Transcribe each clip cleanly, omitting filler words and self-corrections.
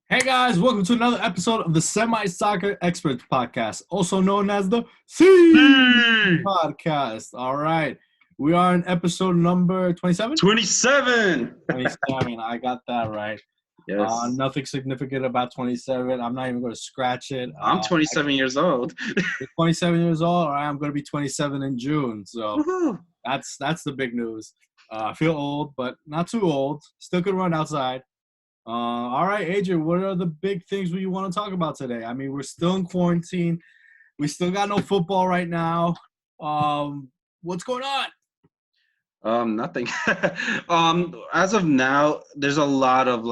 Hey guys, welcome to another episode of the Semi-Soccer Experts Podcast, also known as the C Hmm. Podcast. All right, we are in episode number 27? 27. 27, I got that right. Yes. Nothing significant about 27. I'm not even going to scratch it. I'm 27 years old. You're 27 years old, all right, I'm going to be 27 in June. So Woohoo. that's the big news. I feel old, but not too old. Still could run outside. All right, Adrian, what are the big things we want to talk about today? I mean, we're still in quarantine. We still got no football right now. What's going on? Nothing. As of now, there's a lot of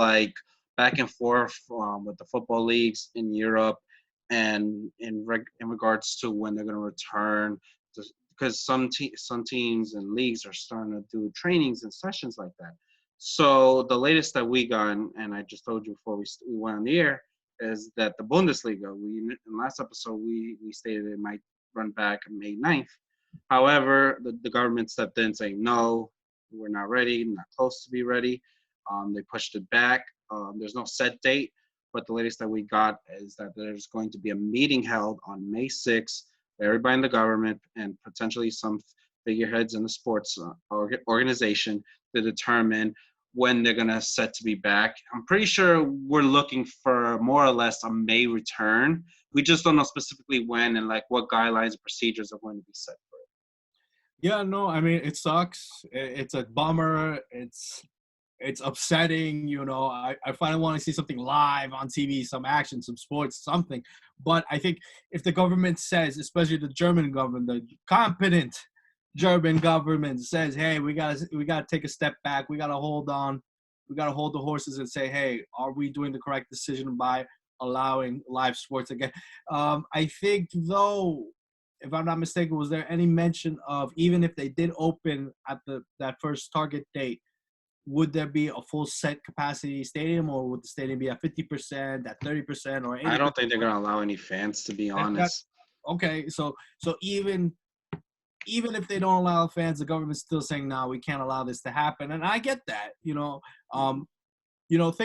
back and forth with the football leagues in Europe, and in regards to when they're going to return, because some teams and leagues are starting to do trainings and sessions like that. So the latest that we got, and I just told you before we went on the air, is that the Bundesliga. In last episode we stated it might run back on May 9th. However, the government stepped in saying, no, we're not ready, not close to be ready. They pushed it back. There's no set date, but the latest that we got is that there's going to be a meeting held on May 6th. Everybody in the government and potentially some figureheads in the sports organization to determine when they're going to set to be back. I'm pretty sure we're looking for more or less a May return. We just don't know specifically when and what guidelines and procedures are going to be set for it. Yeah, no, I mean, it sucks. It's a bummer. It's upsetting. I finally want to see something live on TV, some action, some sports, something. But I think if the government says, especially the German government, the competent German government says, hey, we gotta take a step back. We gotta hold on. We gotta hold the horses and say, hey, are we doing the correct decision by allowing live sports again? I think, though, if I'm not mistaken, was there any mention of, even if they did open at that first target date, would there be a full set capacity stadium, or would the stadium be at 50%, at 30%, or 80%? I don't think they're going to allow any fans, to be honest. Okay, so even if they don't allow fans, the government's still saying, no, we can't allow this to happen. And I get that, think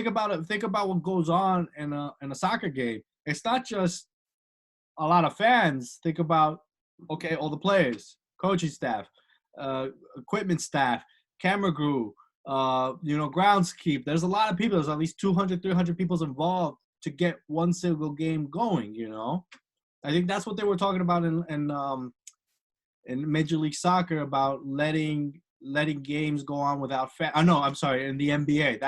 about it. Think about what goes on in a soccer game. It's not just a lot of fans. Think about, okay, all the players, coaching staff, equipment staff, camera crew, groundskeep. There's a lot of people. There's at least 200, 300 people involved to get one single game going, I think that's what they were talking about in Major League Soccer, about letting games go on without fans. I'm sorry, in the NBA.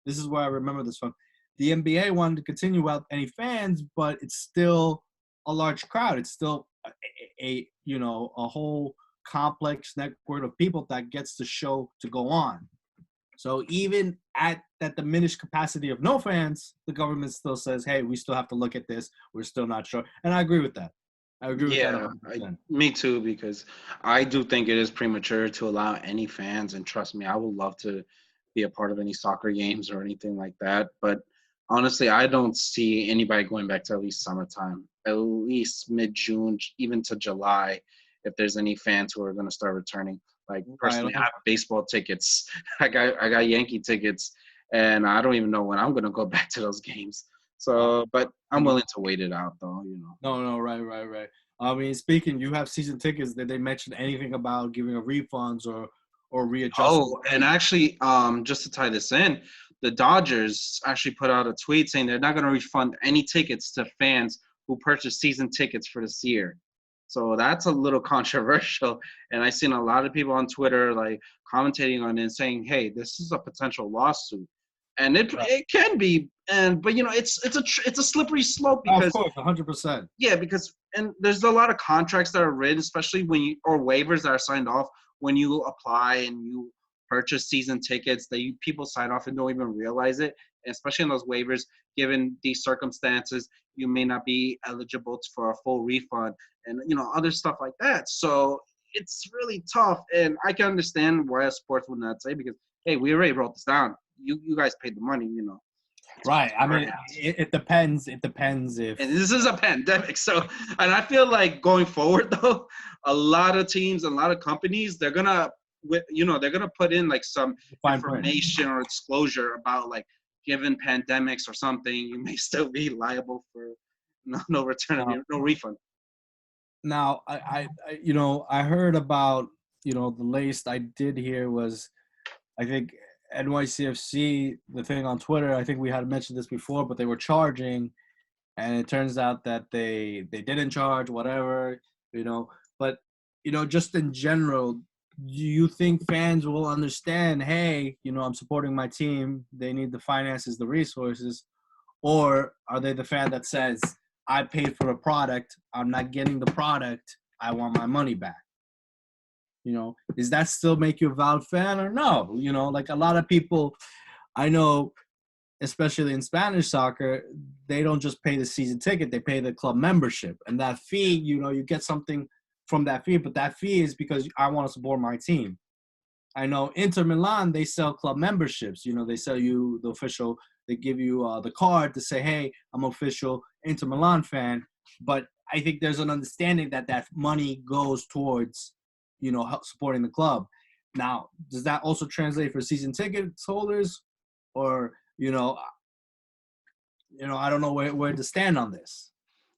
This is where I remember this from. The NBA wanted to continue without any fans, but it's still a large crowd. It's still a whole complex network of people that gets the show to go on. So even at that diminished capacity of no fans, the government still says, hey, we still have to look at this. We're still not sure. And I agree with that. Yeah, me too, because I do think it is premature to allow any fans. And trust me, I would love to be a part of any soccer games or anything like that. But honestly, I don't see anybody going back to at least summertime, at least mid-June, even to July, if there's any fans who are going to start returning. Like, personally, I have baseball tickets. I got Yankee tickets, and I don't even know when I'm going to go back to those games. So, but I'm willing to wait it out, though, No, right. I mean, speaking, you have season tickets. Did they mention anything about giving a refunds or readjustment? Oh, and actually, just to tie this in, the Dodgers actually put out a tweet saying they're not going to refund any tickets to fans who purchased season tickets for this year. So that's a little controversial, and I've seen a lot of people on Twitter commentating on it and saying, "Hey, this is a potential lawsuit." And it can be, but it's a slippery slope, because of course, 100%. Yeah, because there's a lot of contracts that are written, especially or waivers that are signed off when you apply and you purchase season tickets, that people sign off and don't even realize it. And especially in those waivers, given these circumstances, you may not be eligible for a full refund and other stuff like that. So it's really tough, and I can understand why sports would not say, because hey, we already wrote this down. You guys paid the money, Right. I mean, it depends. It depends if. And this is a pandemic, so, and I feel like going forward, though, a lot of teams and a lot of companies, they're gonna put in some information or disclosure about given pandemics or something, you may still be liable for no return of Uh, your no refund. Now, I heard about, the latest I did hear was, I think NYCFC, the thing on Twitter, I think we had mentioned this before, but they were charging, and it turns out that they didn't charge, whatever, you know. But, just in general, do you think fans will understand, hey, I'm supporting my team, they need the finances, the resources, or are they the fan that says, I paid for a product, I'm not getting the product, I want my money back? Does that still make you a valid fan or no? Like a lot of people I know, especially in Spanish soccer, they don't just pay the season ticket, they pay the club membership. And that fee, you get something from that fee, but that fee is because I want to support my team. I know Inter Milan, they sell club memberships. They sell you the official, they give you the card to say, hey, I'm official Inter Milan fan. But I think there's an understanding that that money goes towards, supporting the club. Now, does that also translate for season ticket holders? Or, I don't know where to stand on this.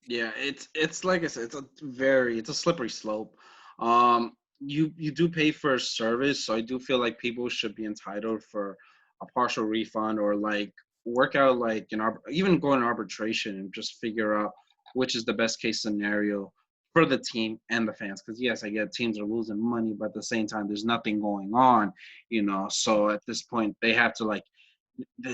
Yeah, it's like I said, it's a slippery slope. You do pay for a service, so I do feel like people should be entitled for a partial refund or like work out like even go in arbitration and just figure out which is the best case scenario for the team and the fans. Because yes, I get teams are losing money, but at the same time, there's nothing going on, So at this point, they have to like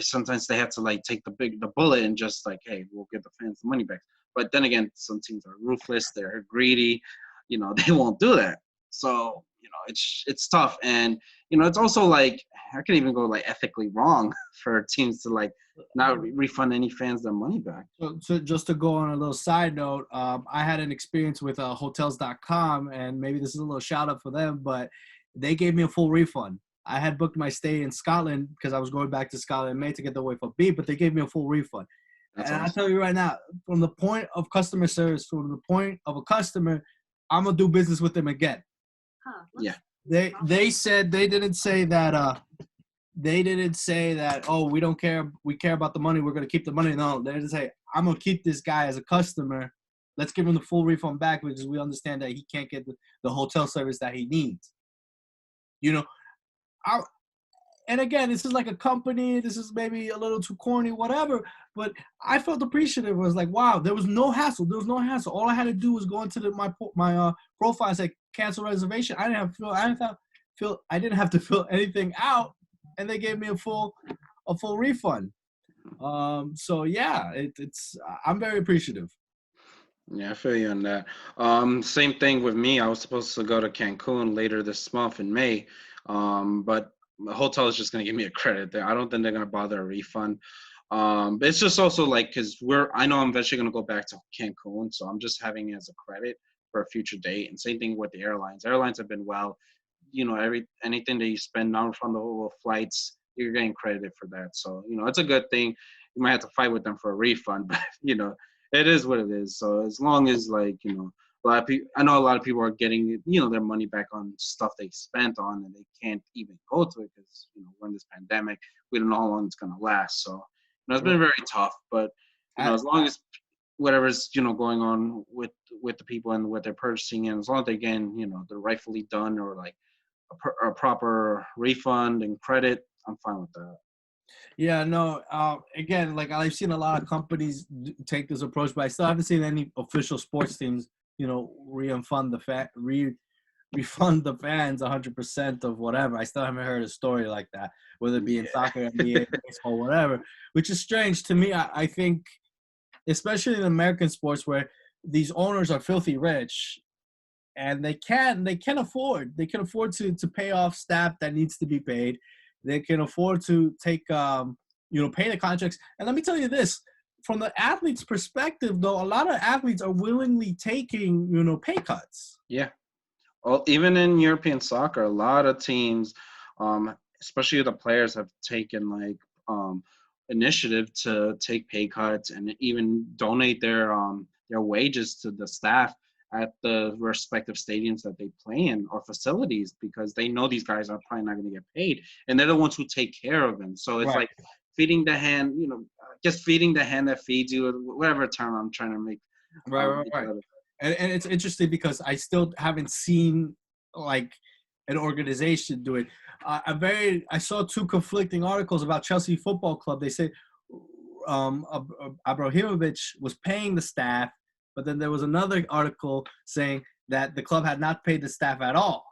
sometimes they have to like take the bullet and just like, hey, we'll give the fans the money back. But then again, some teams are ruthless, they're greedy, they won't do that. So it's tough, and it's also like I can even go like ethically wrong for teams to like not refund any fans their money back. So just to go on a little side note, I had an experience with hotels.com, and maybe this is a little shout out for them, but they gave me a full refund. I had booked my stay in Scotland because I was going back to Scotland in May to get the UEFA B, but they gave me a full refund. That's And I awesome. tell you right now, from the point of customer service, from the point of a customer, I'm gonna do business with them again. Yeah. They said they didn't say that, oh, we don't care, we care about the money, we're gonna keep the money. No, they didn't say, I'm gonna keep this guy as a customer. Let's give him the full refund back because we understand that he can't get the hotel service that he needs. I, and again, this is like a company. This is maybe a little too corny, whatever. But I felt appreciative. It was like, wow, there was no hassle. There was no hassle. All I had to do was go into my profile and say cancel reservation. I didn't have to fill anything out, and they gave me a full refund. So yeah, it's I'm very appreciative. Yeah, I feel you on that. Same thing with me. I was supposed to go to Cancun later this month in May, but the hotel is just gonna give me a credit there. I don't think they're gonna bother a refund. But it's just also like because I know I'm eventually gonna go back to Cancun, so I'm just having it as a credit for a future date. And same thing with the airlines. Airlines have been well, anything that you spend non-refundable flights, you're getting credited for that. So it's a good thing. You might have to fight with them for a refund, but it is what it is. So as long as like a lot of people, I know a lot of people are getting their money back on stuff they spent on, and they can't even go to it because we're in this pandemic. We don't know how long it's gonna last. So it's been very tough. But as long as whatever's going on with the people and what they're purchasing, and as long as they're getting they're rightfully done or like a proper refund and credit, I'm fine with that. Yeah, no. Again, like I've seen a lot of companies take this approach, but I still haven't seen any official sports teams, refund refund the fans 100% of whatever. I still haven't heard a story like that, whether it be in soccer, NBA, baseball, whatever. Which is strange to me. I think, especially in American sports, where these owners are filthy rich, and they can afford to pay off staff that needs to be paid. They can afford to take pay the contracts. And let me tell you this, from the athlete's perspective, though, a lot of athletes are willingly taking pay cuts. Yeah. Well, even in European soccer, a lot of teams, especially the players, have taken like initiative to take pay cuts and even donate their wages to the staff at the respective stadiums that they play in or facilities because they know these guys are probably not going to get paid, and they're the ones who take care of them. So it's Right. like feeding the hand, just feeding the hand that feeds you, whatever term I'm trying to make. Right, right, Make right. out of. And it's interesting because I still haven't seen like an organization do it. I saw two conflicting articles about Chelsea Football Club. They say Abramovich was paying the staff, but then there was another article saying that the club had not paid the staff at all,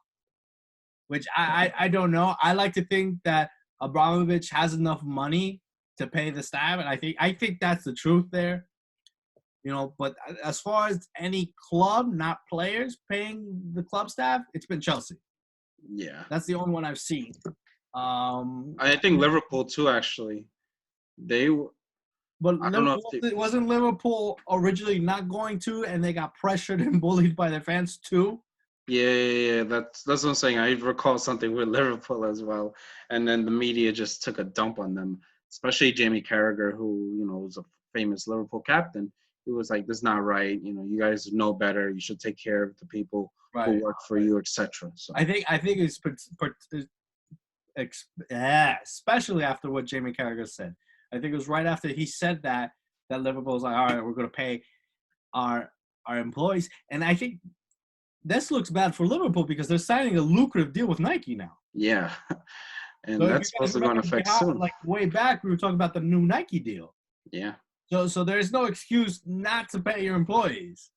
which I don't know. I like to think that Abramovich has enough money to pay the staff, and I think that's the truth there. But as far as any club, not players, paying the club staff, it's been Chelsea. Yeah, That's the only one I've seen. I think Liverpool too. Actually, they. But I don't know if they. wasn't Liverpool originally not going to, and they got pressured and bullied by their fans too? Yeah. That's what I'm saying. I recall something with Liverpool as well, and then the media just took a dump on them, especially Jamie Carragher, who was a famous Liverpool captain. He was like, "This is not right. You guys know better. You should take care of the people who Right. work for you, etc." So I think it's especially after what Jamie Carragher said. I think it was right after he said that Liverpool was like, all right, we're going to pay our employees, and I think this looks bad for Liverpool because they're signing a lucrative deal with Nike now. yeah, So and if you that's guys supposed to go in remember, effect soon. like way back, we were talking about the new Nike deal. Yeah, So there's no excuse not to pay your employees.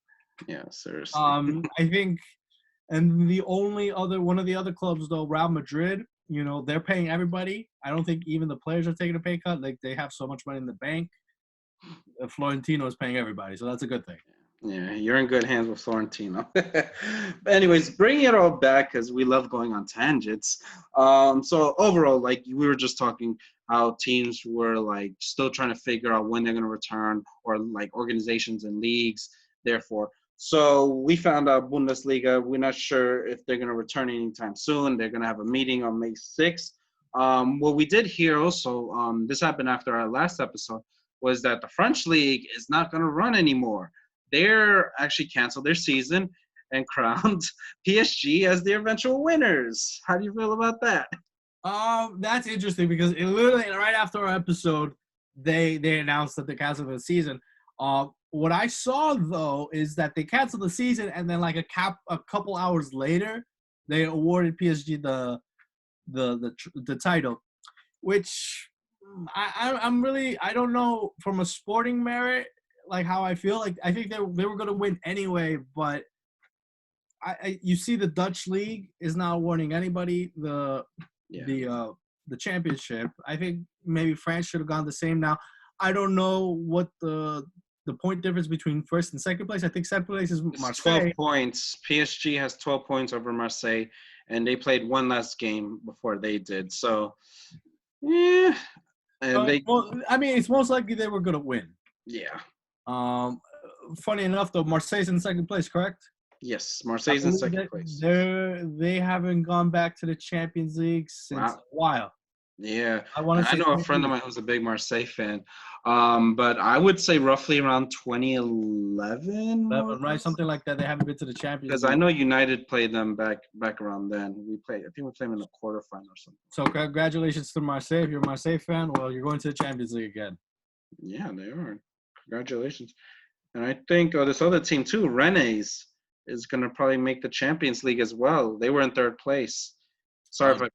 yeah, seriously. I think, and the only other one of the other clubs though, Real Madrid, they're paying everybody. I don't think even the players are taking a pay cut. Like they have so much money in the bank. Florentino is paying everybody, so that's a good thing. Yeah, you're in good hands with Florentino. But anyways, bringing it all back because we love going on tangents. So overall, like we were just talking, how teams were like still trying to figure out when they're going to return, or like organizations and leagues. Therefore, so we found out Bundesliga. We're not sure if they're going to return anytime soon. They're going to have a meeting on May 6th. What we did hear also, this happened after our last episode, was that the French league is not going to run anymore. They're actually canceled their season and crowned PSG as the eventual winners. How do you feel about that? That's interesting because it literally right after our episode, they announced that they canceled the season. What I saw though is that they canceled the season, and then like a couple hours later, they awarded PSG the title, which I'm really I don't know from a sporting merit like how I feel. Like I think they were gonna win anyway, but you see the Dutch league is not awarding anybody the championship. I think maybe France should have gone the same. Now I don't know what the point difference between first and second place. I think second place is It's Marseille. 12 points. PSG has 12 points over Marseille, and they played one last game before they did. So, yeah. And Well, I mean, it's most likely they were gonna win. yeah. Um, Funny enough, though, Marseille's in second place, correct? Yes, I Marseille's in believe second that place. they haven't gone back to the Champions League since a while. Yeah, I want and to I say know a 20 friend of years. mine who's a big Marseille fan. But I would say roughly around 2011, more or Right? less. Something like that. They haven't been to the Champions Because I League. know United played them back around then. I think we played them in the quarterfinal or something. So congratulations to Marseille. If you're a Marseille fan, well, you're going to the Champions League again. Yeah, they are. Congratulations. And I think this other team too, Rennes, is going to probably make the Champions League as well. They were in third place. Sorry if I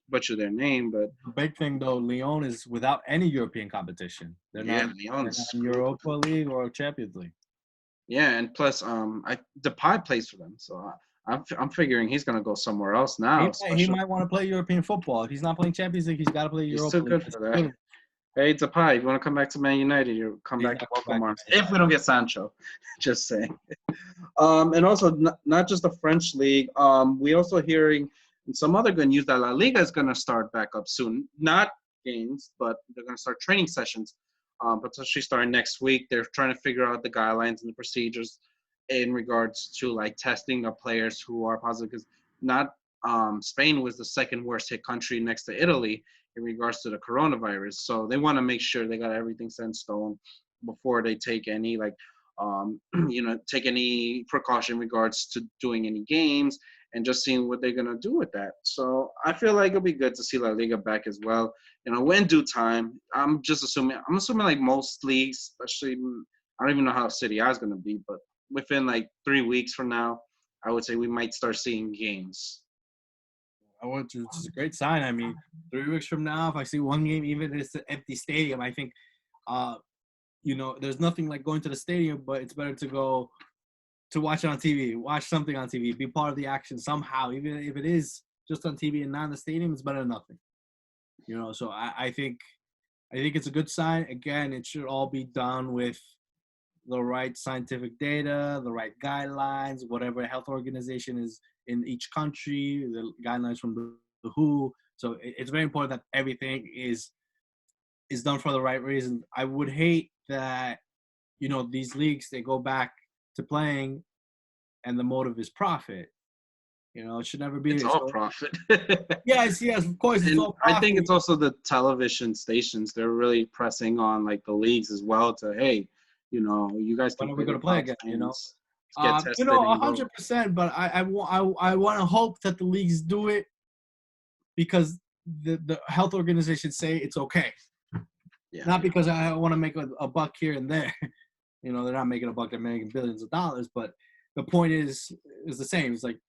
butcher their name, but The big thing though, Lyon is without any European competition. They're yeah, not. They're Lyon's not in screwed. Europa League or Champions League. Yeah, and plus, Depay plays for them, so I'm figuring he's gonna go somewhere else now. He Especially, might want to play European football. If he's not playing Champions League, he's got to play he's Europa too League. good for that. Hey, Depay, if you want to come back to Man United, you come He's back not to going Purple back Mars. to Man If we don't get Sancho, just saying. And also not just the French league. We also hearing some other good news that La Liga is gonna start back up soon. Not games, but they're gonna start training sessions. Potentially starting next week. They're trying to figure out the guidelines and the procedures in regards to like testing of players who are positive. Because not Spain was the second worst hit country next to Italy in regards to the coronavirus. So they want to make sure they got everything set in stone before they take any take any precaution in regards to doing any games and just seeing what they're gonna do with that. So I feel like it'll be good to see La Liga back as well. In due time. I'm assuming like most leagues, especially I don't even know how City A is gonna be, but within like 3 weeks from now, I would say we might start seeing games. I want to. It's a great sign. I mean, 3 weeks from now, if I see one game, even if it's an empty stadium, I think, uh, there's nothing like going to the stadium, but it's better to go to watch it on TV, watch something on TV, be part of the action somehow, even if it is just on TV and not in the stadium. It's better than nothing. So I think it's a good sign. Again, it should all be done with the right scientific data, the right guidelines, whatever health organization is in each country, the guidelines from the WHO. So it's very important that everything is done for the right reason. I would hate that these leagues, they go back to playing and the motive is profit. It should never be It's this. all So, profit. yes, of course, it's And all I think profit. it's also the television stations. They're really pressing on like the leagues as well to, hey, you guys can When are we play going to play without again? fans. Get tested and go. 100%. But I want to hope that the leagues do it because the health organizations say it's okay, Yeah, not because I want to make a buck here and there. They're not making a buck; they're making billions of dollars. But the point is the same. It's like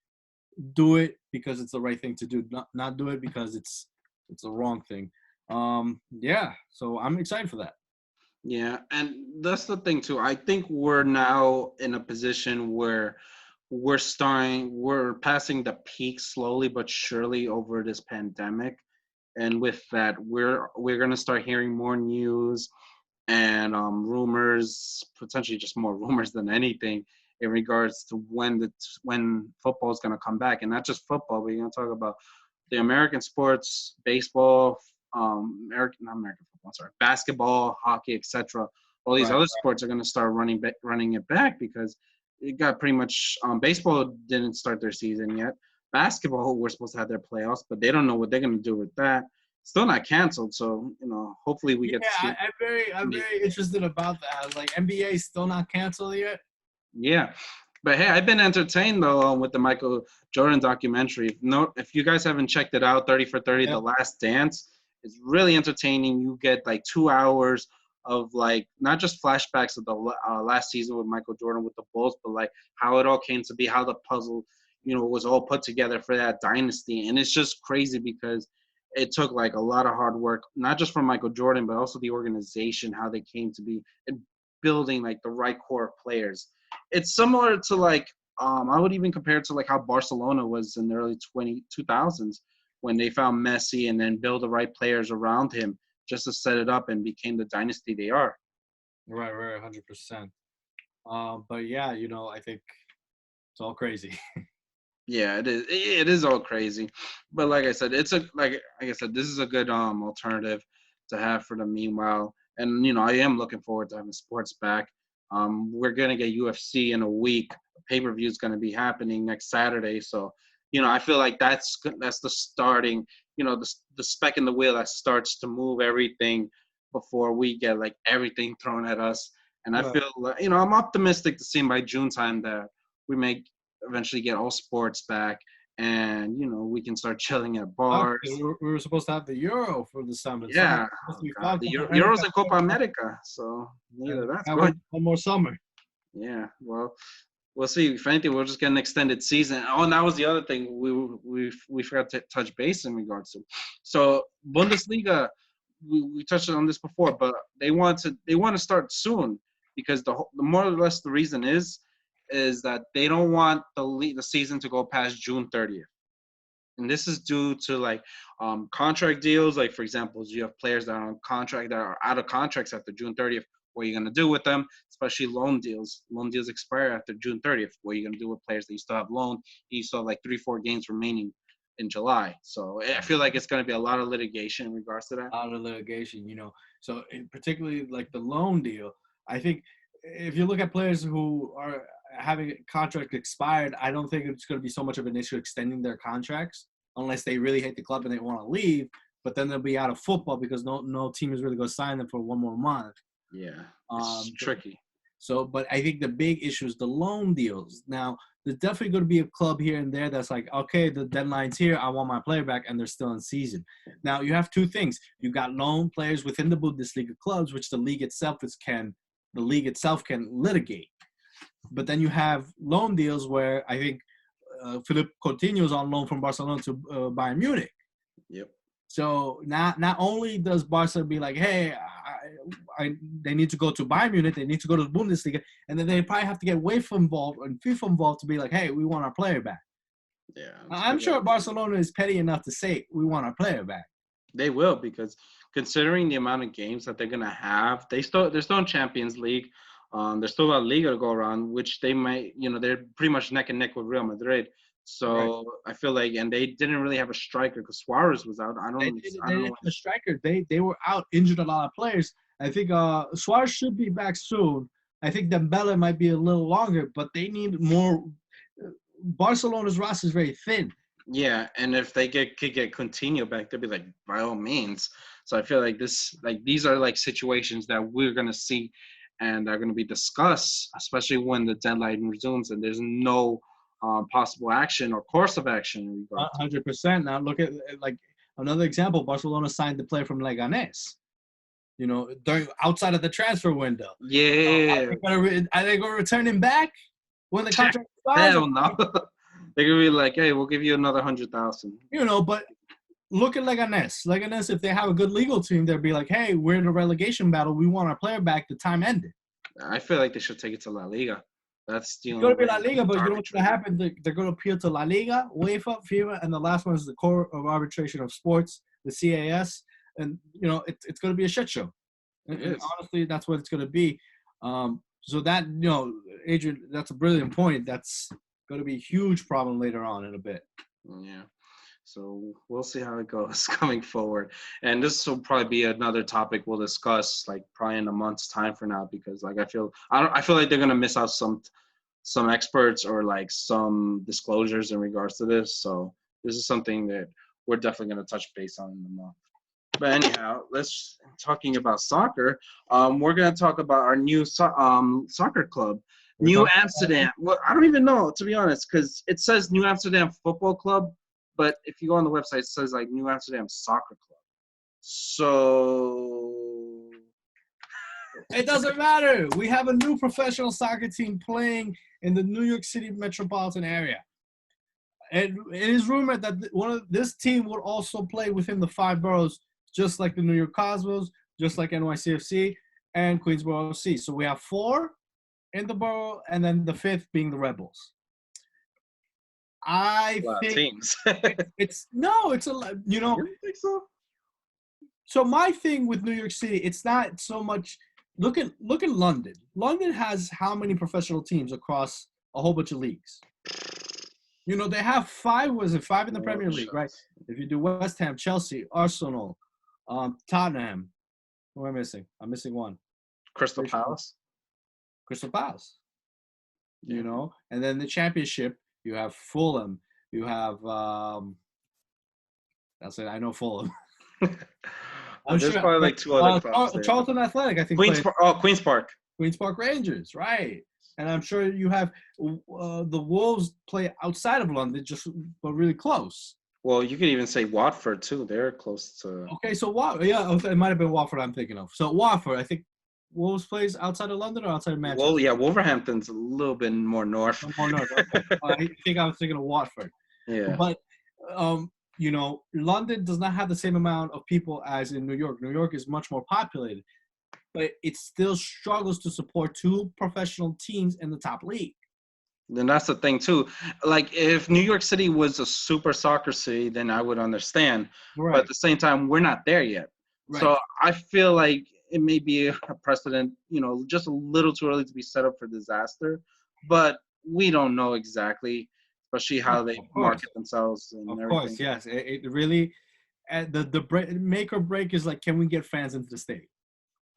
do it because it's the right thing to do, not do it because it's the wrong thing. Yeah. So I'm excited for that. yeah, and that's the thing too. I think we're now in a position where we're passing the peak slowly but surely over this pandemic, and with that, we're gonna start hearing more news and rumors, potentially just more rumors than anything in regards to when football is going to come back, and not just football. We're going to talk about the American sports, baseball, not American football, sorry, basketball, hockey, etc. All these Right. other sports are going to start running it back because it got pretty much. Baseball didn't start their season yet. Basketball, we're supposed to have their playoffs, but they don't know what they're going to do with that. Still not canceled, so hopefully we Yeah, get to see. I'm very interested about that. Like NBA still not canceled yet. Yeah, but hey, I've been entertained though with the Michael Jordan documentary. If you guys haven't checked it out, 30 for 30, The Yep. Last Dance, is really entertaining. You get like 2 hours of like not just flashbacks of the last season with Michael Jordan with the Bulls, but like how it all came to be, how the puzzle, was all put together for that dynasty, and it's just crazy because it took like a lot of hard work, not just from Michael Jordan, but also the organization, how they came to be, and building like the right core of players. It's similar to like I would even compare it to like how Barcelona was in the early 2000s when they found Messi and then build the right players around him just to set it up and became the dynasty they are. Right, 100%. But yeah, I think it's all crazy. Yeah, it is. It is all crazy, but like I said, it's a like I said, this is a good alternative to have for the meanwhile. And I am looking forward to having sports back. We're gonna get UFC in a week. Pay per view is gonna be happening next Saturday, so I feel like that's the starting, the speck in the wheel that starts to move everything before we get like everything thrown at us. And I Right. feel like, I'm optimistic to see by June time that we may eventually get all sports back, and we can start chilling at Okay, bars. we were supposed to have the Euro for the summer. Summer Yeah, supposed to oh be god, fun. the And Euros and Copa America, so neither that's I going. wait one more summer. Yeah, well, we'll see. If anything, we'll just get an extended season. Oh, and that was the other thing we forgot to touch base in regards to. So Bundesliga, we touched on this before, but they want to start soon because the more or less the reason is that they don't want the season to go past June 30th. And this is due to like contract deals. Like for example, you have players that are on contract that are out of contracts after June 30th. What are you gonna do with them? Especially loan deals. Loan deals expire after June 30th. What are you gonna do with players that you still have loan? You still have like 3-4 games remaining in July. So I feel like it's gonna be a lot of litigation in regards to that. Out of litigation. So particularly like the loan deal, I think if you look at players who are having a contract expired, I don't think it's going to be so much of an issue extending their contracts unless they really hate the club and they want to leave. But then they'll be out of football because no team is really going to sign them for one more month. Yeah, it's Um, tricky. but I think the big issue is the loan deals. Now, there's definitely going to be a club here and there that's like, okay, the deadline's here. I want my player back, and they're still in season. Now you have two things. You got loan players within the Bundesliga clubs, which the league itself can litigate. But then you have loan deals where I think Philip Coutinho is on loan from Barcelona to Bayern Munich. Yep. So not only does Barca be like, hey, they need to go to Bayern Munich, they need to go to the Bundesliga, and then they probably have to get UEFA involved and FIFA involved to be like, hey, we want our player back. Yeah. I'm sure Barcelona is petty enough to say we want our player back. They will, because considering the amount of games that they're gonna have, they're still in Champions League. There's still a Liga to go around, which they might, they're pretty much neck and neck with Real Madrid. So right. I feel like, and they didn't really have a striker because Suarez was out. They didn't have a striker. They were out, injured a lot of players. I think Suarez should be back soon. I think Dembele might be a little longer, but they need more. Barcelona's roster is very thin. Yeah, and if they could get Coutinho back, they'd be like, by all means. So I feel like these are like situations that we're gonna see, and are gonna be discussed, especially when the deadline resumes and there's no possible action or course of action. 100%. Now look at like another example. Barcelona signed the player from Leganés. During outside of the transfer window. Yeah. Are they going to return him back when the contract expires? Hell no. They're going to be like, hey, we'll give you another 100,000. But look at Leganés. Leganés, if they have a good legal team, they'll be like, hey, we're in a relegation battle. We want our player back. The time ended. I feel like they should take it to La Liga. That's it's going to be La Liga, but you know what's going to happen? They're going to appeal to La Liga, UEFA, FIFA, and the last one is the Court of Arbitration of Sports, the CAS. And, it's going to be a shit show. And honestly, that's what it's going to be. So that, Adrian, that's a brilliant point. That's going to be a huge problem later on in a bit. Yeah. So we'll see how it goes coming forward. And this will probably be another topic we'll discuss, like probably in a month's time from now, because like I feel like they're going to miss out some experts or like some disclosures in regards to this. So this is something that we're definitely going to touch base on in a month. But anyhow, talking about soccer. We're gonna talk about our new soccer club, New Amsterdam. Well, I don't even know, to be honest, because it says New Amsterdam Football Club, but if you go on the website, it says like New Amsterdam Soccer Club. So it doesn't matter. We have a new professional soccer team playing in the New York City metropolitan area. And it is rumored that this team would also play within the 5 boroughs, just like the New York Cosmos, just like NYCFC and Queensboro FC. So we have 4 in the borough, and then the 5th being the Rebels. I think teams. it's a You don't think so? So my thing with New York City, it's not so much. Look at London. London has how many professional teams across a whole bunch of leagues? They have 5. Was it 5 in the Premier League, right? If you do West Ham, Chelsea, Arsenal, Tottenham. Who am I missing? I'm missing one. Crystal Palace. Yeah. And then the Championship, you have Fulham. You have that's it. I know Fulham. There's probably like 2 other clubs. Charlton Athletic, I think. Queen's Park. Queen's Park Rangers, right? And I'm sure you have the Wolves play outside of London, but really close. Well, you could even say Watford too. They're close to. Okay, so it might have been Watford I'm thinking of. So Watford, I think Wolves plays outside of London or outside of Manchester? Well, yeah, Wolverhampton's a little bit more north. More north. Okay. I think I was thinking of Watford. Yeah. But London does not have the same amount of people as in New York. New York is much more populated, but it still struggles to support 2 professional teams in the top league. Then that's the thing too. Like if New York City was a super soccer city, then I would understand. Right. But at the same time, we're not there yet. Right. So I feel like it may be a precedent, just a little too early to be set up for disaster. But we don't know exactly, especially how they market themselves and everything. Of course, yes. It really, the make or break is like, can we get fans into the stadium?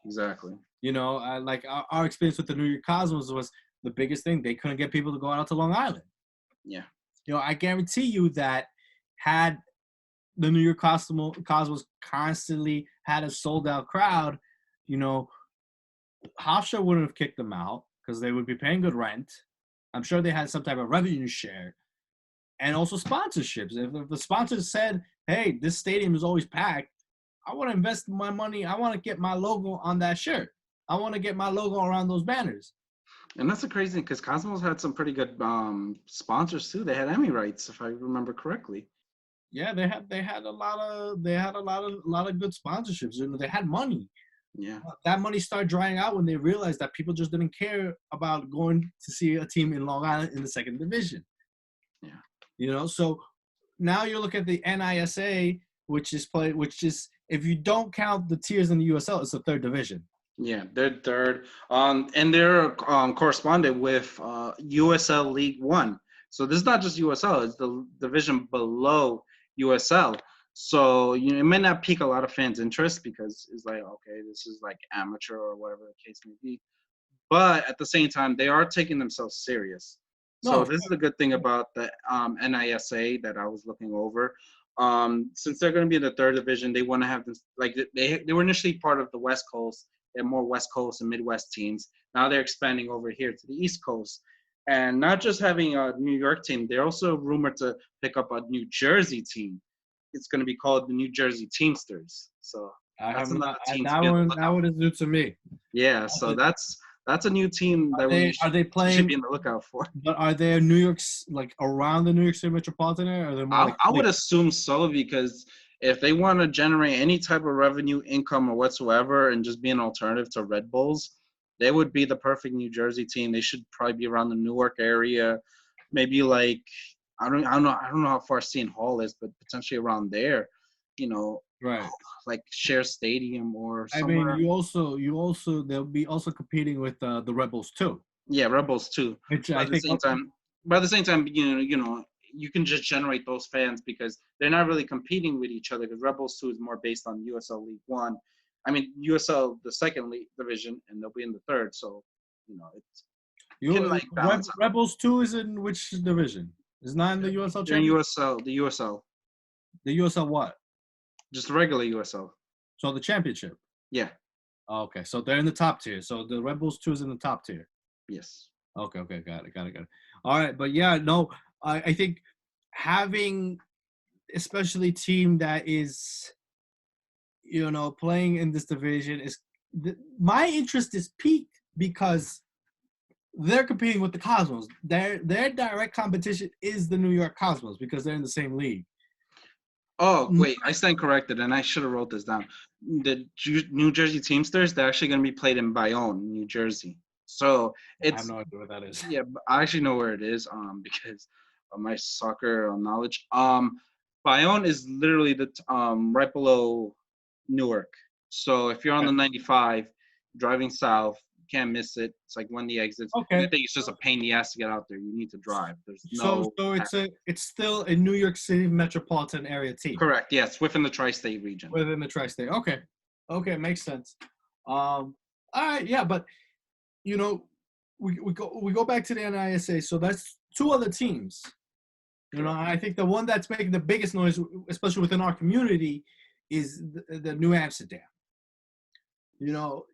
Exactly. Like our experience with the New York Cosmos was the biggest thing. They couldn't get people to go out to Long Island. Yeah. I guarantee you that had the New York Cosmos constantly had a sold-out crowd, Hofstra wouldn't have kicked them out because they would be paying good rent. I'm sure they had some type of revenue share and also sponsorships. If the sponsors said, "Hey, this stadium is always packed. I want to invest my money. I want to get my logo on that shirt. I want to get my logo around those banners." And that's the crazy thing because Cosmos had some pretty good sponsors too. They had Emmy rights, if I remember correctly. Yeah, they had a lot of good sponsorships. They had money. Yeah, That money started drying out when they realized that people just didn't care about going to see a team in Long Island in the second division. yeah, So now you look at the NISA, which is if you don't count the tiers in the USL, it's the third division. yeah. They're third. And they're corresponded with USL League One. So this is not just USL; it's the division below USL. So it may not pique a lot of fans' interest because it's like, okay, this is like amateur or whatever the case may be. But at the same time, they are taking themselves serious. No, So this is a good thing about the NISA that I was looking over. Since they're going to be in the third division, they want to have this like they were initially part of the West Coast. They had more West Coast and Midwest teams. Now they're expanding over here to the East Coast, and not just having a New York team. They're also rumored to pick up a New Jersey team. It's going to be called the New Jersey Teamsters. So I have that's another not. team to That be on the one, that lookout one for. is new to me. Yeah, so that's a new team that we Are they should playing? be on the lookout for. But are they New York's like around the New York City metropolitan area, or are they more like I would clear? assume so because if they want to generate any type of revenue, income, or whatsoever, and just be an alternative to Red Bulls, they would be the perfect New Jersey team. They should probably be around the Newark area, maybe like I don't know how far Seton Hall is, but potentially around there, you know, Right. like Share Stadium or I mean, somewhere. they'll be also competing with the Rebels too, Yeah, Rebels too. which But I at the think. same time, you can just generate those fans because they're not really competing with each other. Because Rebels two is more based on USL League One. I mean USL the second league division, and they'll be in the third. So it's can like balance out. Rebels 2 is in which division? Is not in the USL They're in Championship? USL, the USL, The USL what? just the regular USL. So the championship. Yeah. Oh, okay, so they're in the top tier. So the Rebels 2 is in the top tier. Yes. Okay, got it. All right, but yeah, no, I think having especially team that is playing in this division my interest is peaked because they're competing with the Cosmos. Their direct competition is the New York Cosmos because they're in the same league. Oh wait, I stand corrected, and I should have wrote this down. The New Jersey Teamsters, they're actually going to be played in Bayonne, New Jersey. So I have it's no idea what that is. yeah, but I actually know where it is because of my soccer knowledge. Bayonne is literally right below Newark. So if you're on the 95 driving south, you can't miss it. It's like one of the exits. The only Okay, thing it's just a pain in the ass to get out there. You need to drive. There's so no so it's still a New York City metropolitan area team correct. Yes, within the tri-state region. within the tri-state. Okay, makes sense. All right, yeah, but you know, we go back to the NISA. So that's two other teams. I think the one that's making the biggest noise, especially within our community, is the New Amsterdam. You know,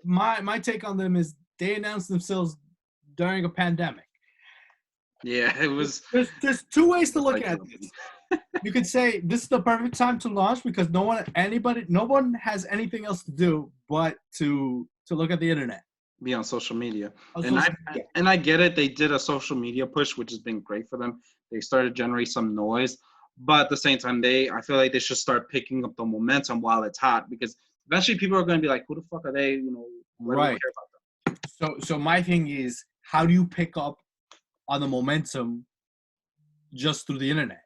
my take on them is they announced themselves during a pandemic. Yeah, it was There's two ways to look like at this. You could say this is the perfect time to launch because no one has anything else to do but to look at the internet. be on social media. On And I social media. and I get it. They did a social media push, which has been great for them. They started to generate some noise, but at the same time, I feel like they should start picking up the momentum while it's hot because eventually people are going to be like, "Who the fuck are they? Why do we Right. care about So my thing is, how do you pick up on the momentum just through the internet?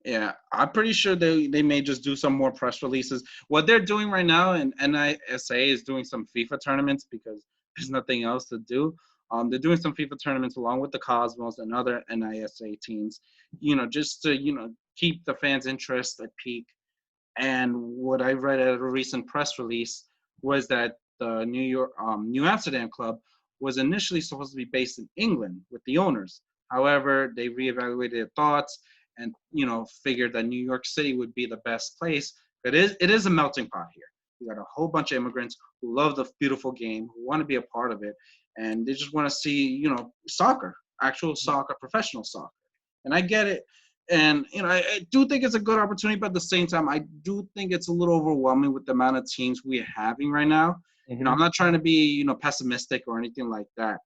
Yeah, I'm pretty sure they may just do some more press releases. What they're doing right now in NISA is doing some FIFA tournaments because there's nothing else to do. They're doing some FIFA tournaments along with the Cosmos and other NISA teams, just to keep the fans' interest at peak. And what I read at a recent press release was that the New Amsterdam club was initially supposed to be based in England with the owners. However, they reevaluated their thoughts and figured that New York City would be the best place. It is a melting pot here. You got a whole bunch of immigrants who love the beautiful game, who want to be a part of it, and they just want to see soccer. actual soccer, professional soccer. And I get it. And I do think it's a good opportunity, but at the same time, I do think it's a little overwhelming with the amount of teams we're having right now. I'm Hmm. not trying to be, pessimistic or anything like that.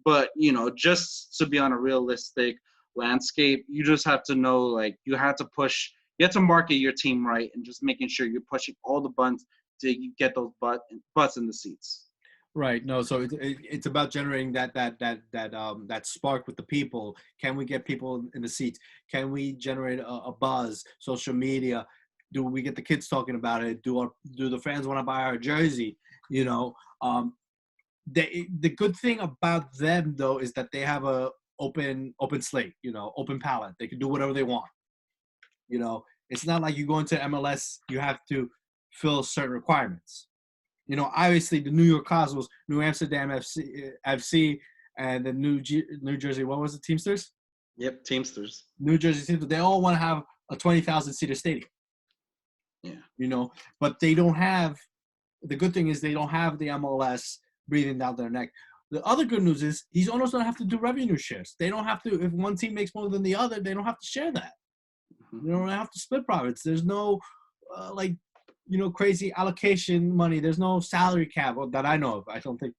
But, just to be on a realistic landscape, you just have to know, like, you have to market your team right and just making sure you're pushing all the buttons to get those butts in the seats. Right. No. So it's about generating that spark with the people. Can we get people in the seats? Can we generate a buzz? Social media. Do we get the kids talking about it? Do the fans want to buy our jersey? You know. The good thing about them though is that they have a open slate. Open palette. They can do whatever they want. It's not like you go into MLS. You have to fill certain requirements. Obviously the New York Cosmos, New Amsterdam FC, and the New Jersey, what was the Teamsters? Yep, Teamsters. New Jersey Teamsters. They all want to have a 20,000 seater stadium. Yeah. But they don't have. The good thing is they don't have the MLS breathing down their neck. The other good news is these owners don't have to do revenue shares. They don't have to. If one team makes more than the other, they don't have to share that. Mm-hmm. They don't have to split profits. There's no crazy allocation money. There's no salary cap that I know of. I don't think.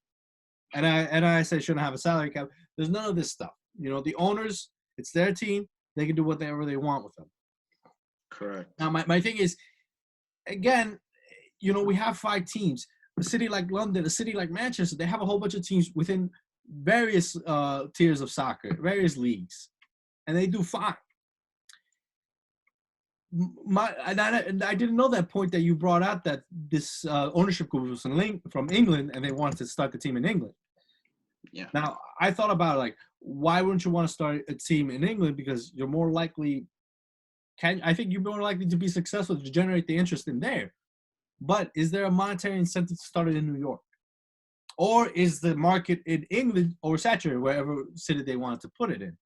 And I say shouldn't have a salary cap. There's none of this stuff. The owners, it's their team. They can do whatever they want with them. Correct. Now, my thing is, again, we have 5 teams. A city like London, a city like Manchester, they have a whole bunch of teams within various tiers of soccer, various leagues, and they do fine. I didn't know that point that you brought out, that this ownership group was from England and they wanted to start the team in England. Yeah. Now, I thought about like, why wouldn't you want to start a team in England? Because you're more likely, I think you're more likely to be successful to generate the interest in there. But is there a monetary incentive to start it in New York? Or is the market in England oversaturated, wherever city they wanted to put it in?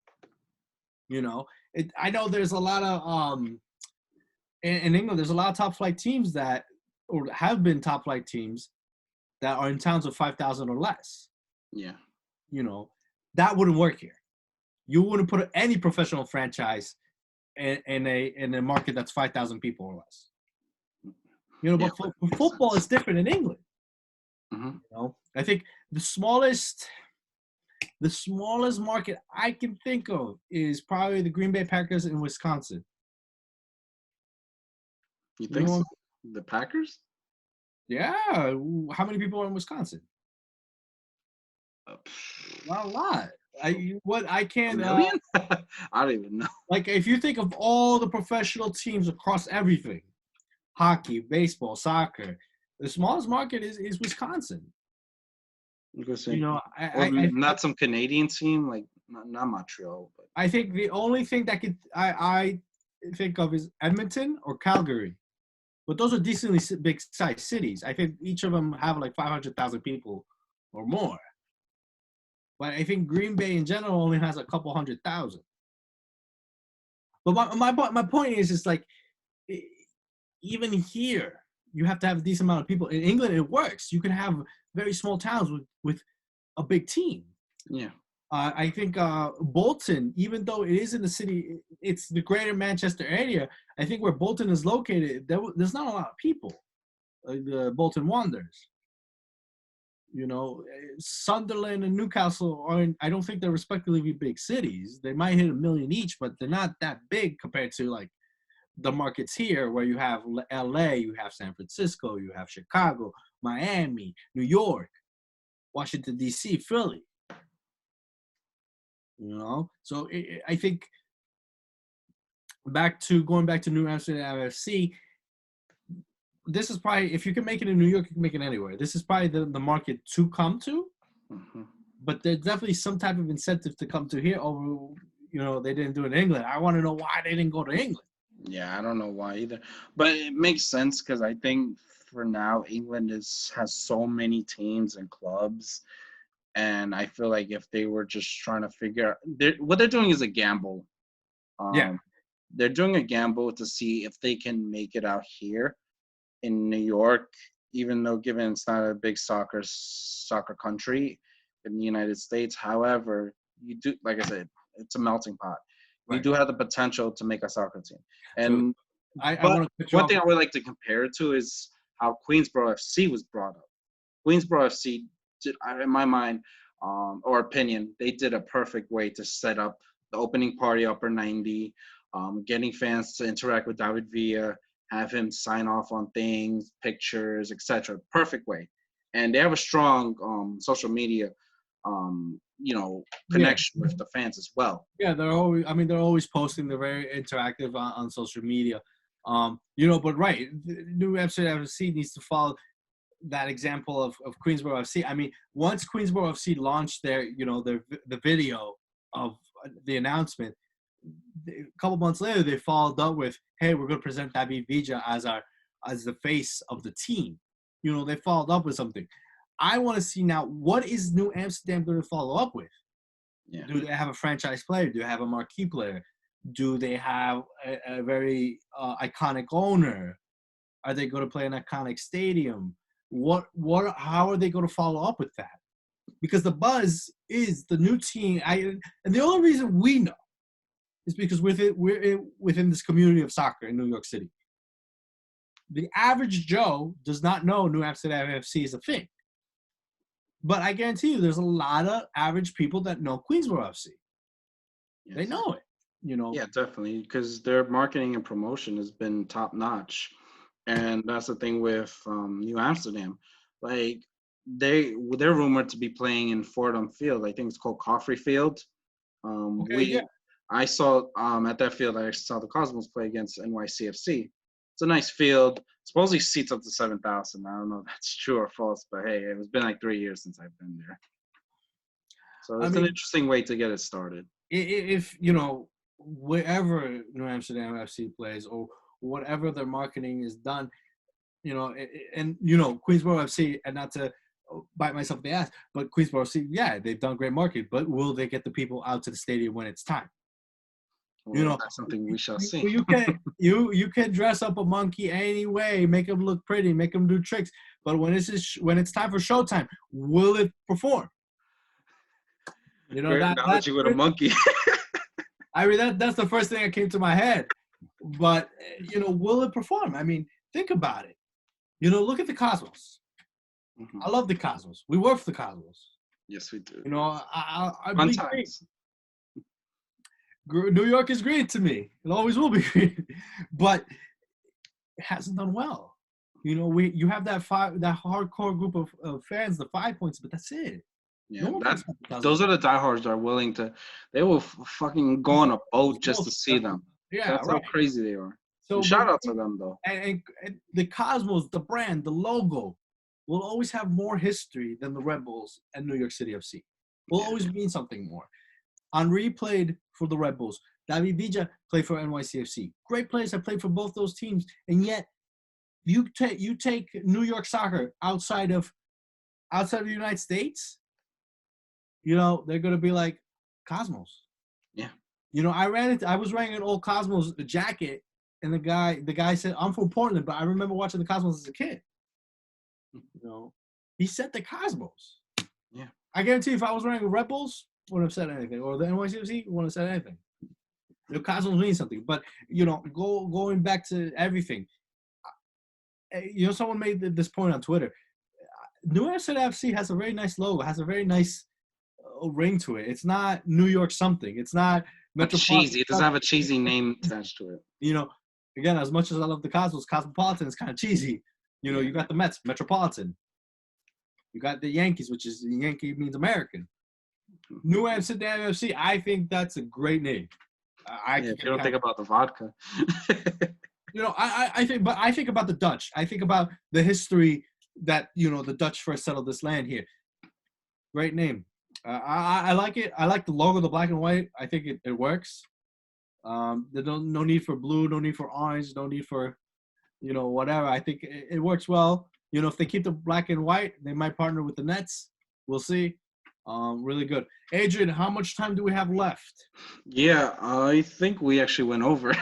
I know there's a lot of in England, there's a lot of top flight teams that, or have been top flight teams that are in towns of 5,000 or less. Yeah. That wouldn't work here. You wouldn't put any professional franchise in a market that's 5,000 people or less. But football is different in England. Mm-hmm. I think the smallest market I can think of is probably the Green Bay Packers in Wisconsin. You think so? The Packers? Yeah. How many people are in Wisconsin? Not a lot. I can't. A million? I don't even know. Like, if you think of all the professional teams across everything, hockey, baseball, soccer, the smallest market is Wisconsin. Not some Canadian team, like not Montreal. But I think the only thing that I think of is Edmonton or Calgary, but those are decently big sized cities. I think each of them have like 500,000 people or more. But I think Green Bay in general only has a couple 100,000. But my point is like, even here, you have to have a decent amount of people. In England, it works. You can have very small towns with a big team. Yeah. I think Bolton, even though it is in the city, it's the greater Manchester area. I think where Bolton is located, there's not a lot of people. The Bolton Wanderers. Sunderland and Newcastle I don't think they're respectively big cities. They might hit 1 million each, but they're not that big compared to like the markets here, where you have LA, you have San Francisco, you have Chicago, Miami, New York, Washington, D.C., Philly. So I think going back to New Amsterdam FC, this is probably, if you can make it in New York, you can make it anywhere. This is probably the market to come to. Mm-hmm. But there's definitely some type of incentive to come to here over, they didn't do it in England. I want to know why they didn't go to England. Yeah, I don't know why either. But it makes sense because I think for now, England has so many teams and clubs. And I feel like if they were just trying to figure out, what they're doing is a gamble. They're doing a gamble to see if they can make it out here in New York, even though given it's not a big soccer country in the United States. However, you do, like I said, it's a melting pot. You Right. do have the potential to make a soccer team. So And I but want to cut you one off. thing I would like to compare it to is how Queensboro FC was brought up. Queensboro FC, in my mind, or opinion, they did a perfect way to set up the opening party, upper 90, getting fans to interact with David Villa, have him sign off on things, pictures, etc. Perfect way. And they have a strong social media, Yeah. connection with the fans as well. Yeah, they're always. I mean, they're always posting. They're very interactive on social media. But right, the New Amsterdam FC needs to follow that example of Queensboro FC. I mean, once Queensboro FC launched the video of the announcement, a couple months later they followed up with, "Hey, we're going to present David Villa as the face of the team." They followed up with something. I want to see now, what is New Amsterdam going to follow up with? Yeah. Do they have a franchise player? Do they have a marquee player? Do they have a very iconic owner? Are they going to play an iconic stadium? How are they going to follow up with that? Because the buzz is the new team. And the only reason we know is because within this community of soccer in New York City. The average Joe does not know New Amsterdam FC is a thing. But I guarantee you, there's a lot of average people that know Queensboro FC. Yes. They know it. Yeah, definitely, because their marketing and promotion has been top notch, and that's the thing with New Amsterdam. Like they're rumored to be playing in Fordham Field. I think it's called Coffrey Field. Okay, yeah. I saw at that field. I saw the Cosmos play against NYCFC. It's a nice field. Supposedly seats up to 7,000. I don't know if that's true or false, but hey, it's been like 3 years since I've been there. So it's an interesting way to get it started. If wherever New Amsterdam FC plays or whatever their marketing is done, Queensboro FC, and not to bite myself in the ass, but Queensboro FC, yeah, they've done great marketing, but will they get the people out to the stadium when it's time? Well, that's something we shall see. You can dress up a monkey anyway, make him look pretty, make him do tricks, but when it's time for showtime, will it perform? Great analogy with a monkey. I mean, that's the first thing that came to my head. But, will it perform? I mean, think about it. Look at the Cosmos. Mm-hmm. I love the Cosmos. We work for the Cosmos. Yes, we do. I believe New York is green to me. It always will be green. But it hasn't done well. You have that hardcore group of fans, the 5 points, but that's it. Yeah, those are the diehards that are willing to. They will fucking go on a boat just to see them. Yeah, that's how crazy they are. So shout out to them though. And the Cosmos, the brand, the logo, will always have more history than the Red Bulls and New York City FC. Will always mean something more. Henry played for the Red Bulls. David Villa played for NYCFC. Great players have played for both those teams, and yet you take New York soccer outside of the United States. They're gonna be like Cosmos. Yeah. I was wearing an old Cosmos jacket, and the guy said, "I'm from Portland, but I remember watching the Cosmos as a kid." He said the Cosmos. Yeah. I guarantee if I was wearing Red Bulls, wouldn't have said anything, or the NYCFC wouldn't have said anything. The Cosmos means something, but going back to everything. Someone made this point on Twitter. New Amsterdam FC has a very nice logo, has a very nice ring to it. It's not New York something. It's not Metropolitan. Cheesy. It doesn't have a cheesy name attached to it. Again, as much as I love the Cosmos, Cosmopolitan is kind of cheesy. You got the Mets, Metropolitan. You got the Yankees, which is Yankee means American. New Amsterdam FC, I think that's a great name. If you don't think about the vodka. I think about the Dutch. I think about the history that the Dutch first settled this land here. Great name. I like it. I like the logo, the black and white. I think it works. There's no need for blue, no need for orange, no need for, whatever. I think it works well. If they keep the black and white, they might partner with the Nets. We'll see. Really good. Adrian, how much time do we have left? Yeah, I think we actually went over.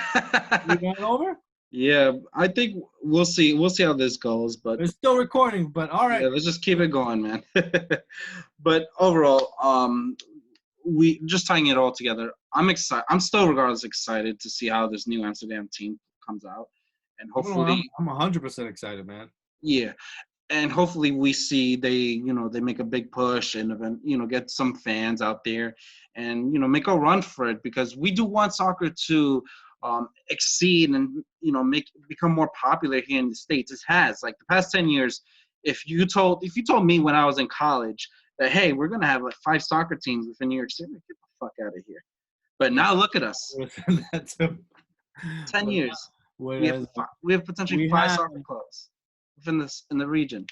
We went over? Yeah, I think we'll see. We'll see how this goes, but it's still recording. But all right, let's just keep it going, man. But overall, we just tying it all together. I'm excited. I'm still regardless excited to see how this new Amsterdam team comes out, and hopefully, I'm 100% excited, man. yeah, and hopefully we see they make a big push and event get some fans out there and make a run for it because we do want soccer to exceed and make become more popular here in the States. It has like the past 10 years. If you told me when I was in college that hey we're gonna have like 5 soccer teams within New York City, like, get the fuck out of here. But Yeah, now look at us, that too. 10 But years we have whereas we have potentially we 5 have soccer clubs within this in the region.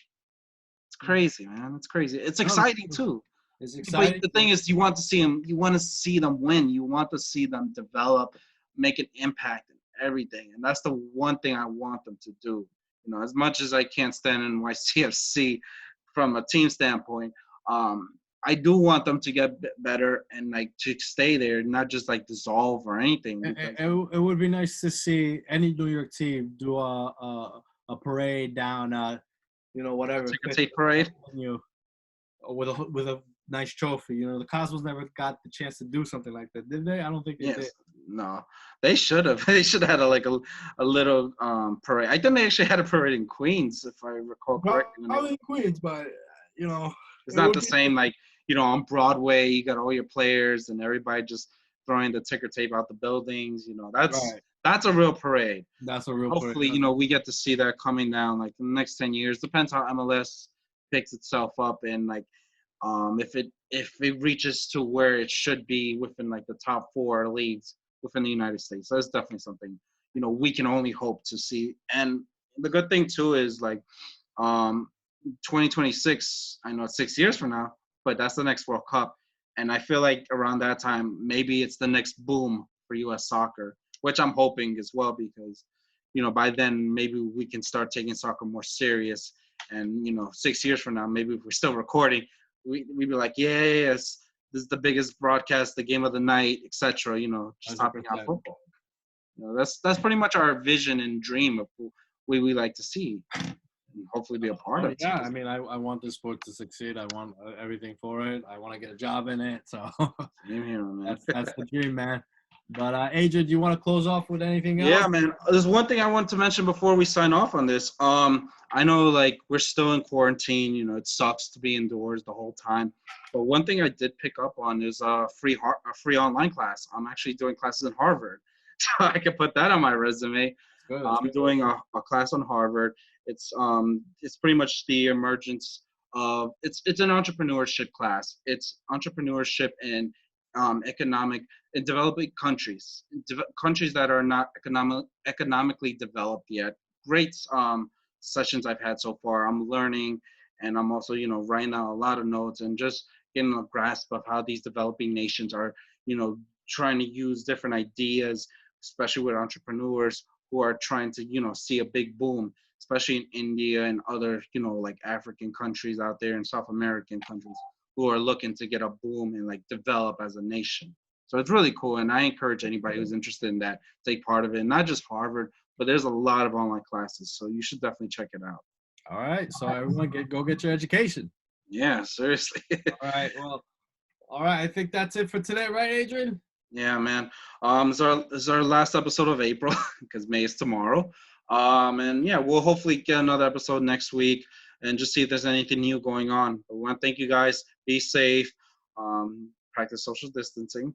It's crazy, man. It's crazy. It's no, exciting too. it's But exciting. the thing is, you want to see them. You want to see them win. You want to see them develop, make an impact in everything. And that's the one thing I want them to do. As much as I can't stand NYCFC from a team standpoint, um, I do want them to get better and like to stay there, not just like dissolve or anything. Because It would be nice to see any New York team do a parade down, a whatever ticker fifth tape parade. venue with a nice trophy. The Cosmos never got the chance to do something like that, did they? I don't think they did. Yes. No. They should have. They should have had a little parade. I think they actually had a parade in Queens, if I recall correctly. When they, Probably in Queens, but it's it not would the be same like on Broadway. You got all your players and everybody just throwing the ticker tape out the buildings. That's right. that's a real parade. That's a real parade. Hopefully, we get to see that coming down like in the next 10 years. Depends how MLS picks itself up and like if it reaches to where it should be within like the top 4 leagues within the United States. That's definitely something we can only hope to see. And the good thing too is like um 2026. I know it's 6 years from now, but that's the next World Cup, and I feel like around that time maybe it's the next boom for U.S. soccer, which I'm hoping as well because by then maybe we can start taking soccer more serious. And 6 years from now, maybe if we're still recording, we'd be like, yes, this is the biggest broadcast, the game of the night, etc. Just topping out 100%. football. That's pretty much our vision and dream of who we like to see and hopefully be a part Oh of too. yeah, I mean, I want this sport to succeed. I want everything for it. I want to get a job in it. So Same here, man. that's the dream, man. But Adrian, do you want to close off with anything else? Yeah, man. There's one thing I want to mention before we sign off on this. I know like we're still in quarantine. It sucks to be indoors the whole time. But one thing I did pick up on is a free online class. I'm actually doing classes in Harvard, so I can put that on my resume. It's good. It's I'm good. doing a class on Harvard. It's pretty much the emergence of it's an entrepreneurship class. It's entrepreneurship and economic in developing countries, countries that are not economically developed yet. Great sessions I've had so far. I'm learning, and I'm also writing down a lot of notes and just getting a grasp of how these developing nations are trying to use different ideas, especially with entrepreneurs who are trying to see a big boom, especially in India and other like African countries out there and South American countries who are looking to get a boom and like develop as a nation. So it's really cool, and I encourage anybody who's interested in that take part of it. Not just Harvard, but there's a lot of online classes, so you should definitely check it out. All right. So everyone go get your education. Yeah, seriously. All right. Well, all right. I think that's it for today, right, Adrian? Yeah, man. This is our last episode of April because May is tomorrow. And yeah, we'll hopefully get another episode next week and just see if there's anything new going on. But we want to thank you guys. Be safe. Practice social distancing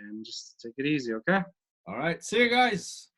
and just take it easy, okay? All right. See you guys.